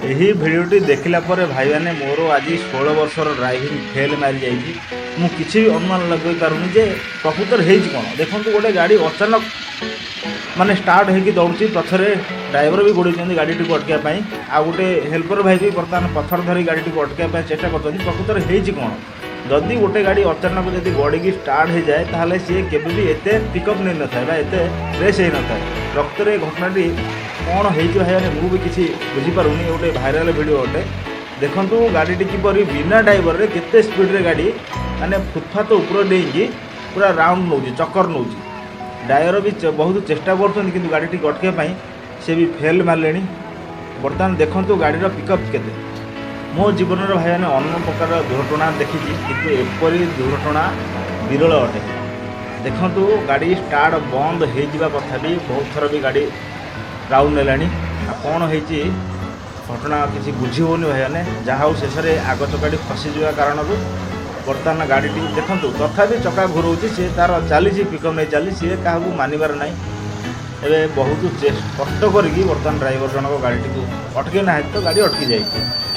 ଏହି ଭିଡ଼ିଓଟି ଦେଖିଲା ପରେ ଭାଇମାନେ ମୋର ଆଜି 16 ବର୍ଷର ଡ୍ରାଇଭିଂ ଫେଲ୍ ମାରି ଯାଇଛି। ମୁଁ କିଛି ବି ଅନୁମାନ ଲଗାଇ ପାରୁନି ଯେ ପ୍ରକୃତରେ ହେଇଛି କ'ଣ। ଦେଖନ୍ତୁ ଗୋଟେ ଗାଡ଼ି ଅଚାନକ ମାନେ ଷ୍ଟାର୍ଟ ହେଇକି ଦୌଡ଼ୁଛି, ପଛରେ ଡ୍ରାଇଭର ବି ଗୋଡ଼େଇଛନ୍ତି ଗାଡ଼ିଟିକୁ ଅଟକାଇବା ପାଇଁ, ଆଉ ଗୋଟେ ହେଲ୍ପର ଭାଇ ବି ବର୍ତ୍ତମାନ ପଥର ଧରି ଗାଡ଼ିଟିକୁ ଅଟକାଇବା ପାଇଁ ଚେଷ୍ଟା କରୁଛନ୍ତି। ପ୍ରକୃତରେ ହେଇଛି କ'ଣ? ଯଦି ଗୋଟେ ଗାଡ଼ି ଅଚାନକ ଯଦି ଗଡ଼ିକି ଷ୍ଟାର୍ଟ ହେଇଯାଏ ତାହେଲେ ସିଏ କେବେ ବି ଏତେ ପିକଅପ୍ ନେଇନଥାଏ ବା ଏତେ ରେସ୍ ହେଇନଥାଏ। ପ୍ରକୃତରେ ଘଟଣାଟି କ'ଣ ହେଇଛି ଭାଇମାନେ ମୁଁ ବି କିଛି ବୁଝିପାରୁନି। ଗୋଟେ ଭାଇରାଲ ଭିଡ଼ିଓ ଅଟେ। ଦେଖନ୍ତୁ ଗାଡ଼ିଟି କିପରି ବିନା ଡ୍ରାଇଭରରେ କେତେ ସ୍ପିଡ଼ରେ ଗାଡ଼ି ମାନେ ଫୁଟପାଥ ଉପରେ ଡେଇଁକି ପୁରା ରାଉଣ୍ଡ ନେଉଛି, ଚକ୍କର ନେଉଛି। ଡ୍ରାଇଭର ବି ବହୁତ ଚେଷ୍ଟା କରୁଛନ୍ତି କିନ୍ତୁ ଗାଡ଼ିଟିକୁ ଅଟକାଇବା ପାଇଁ, ସେ ବି ଫେଲ୍ ମାରିଲେଣି। ବର୍ତ୍ତମାନ ଦେଖନ୍ତୁ ଗାଡ଼ିର ପିକଅପ୍ କେତେ। ମୋ ଜୀବନରେ ଭାଇମାନେ ଅନ୍ୟ ପ୍ରକାର ଦୁର୍ଘଟଣା ଦେଖିଛି କିନ୍ତୁ ଏପରି ଦୁର୍ଘଟଣା ବିରଳ ଅଟେ। ଦେଖନ୍ତୁ ଗାଡ଼ି ଷ୍ଟାର୍ଟ ବନ୍ଦ ହେଇଯିବା କଥା ବି ବହୁତ ଥର ବି ଗାଡ଼ି ରାଉଣ୍ଡ ନେଲାଣି। ଆଉ କ'ଣ ହେଇଛି ଘଟଣା କିଛି ବୁଝି ହେଉନି ଭାଇମାନେ। ଯାହା ହଉ ଶେଷରେ ଆଗ ଚକାଟି ଖସିଯିବା କାରଣରୁ ବର୍ତ୍ତମାନ ଗାଡ଼ିଟି ଦେଖନ୍ତୁ ତଥାପି ଚକା ଘୁରଉଛି, ସିଏ ତା'ର ଚାଲିଛି, ପିକଅପ୍ ନେଇ ଚାଲିଛି, ସିଏ କାହାକୁ ମାନିବାର ନାହିଁ। ଏବେ ବହୁତ କଷ୍ଟ କରିକି ବର୍ତ୍ତମାନ ଡ୍ରାଇଭର ଜଣକ ଗାଡ଼ିଟିକୁ ଅଟକେଇ ନାହାନ୍ତି ତ ଗାଡ଼ି ଅଟକି ଯାଇଛି।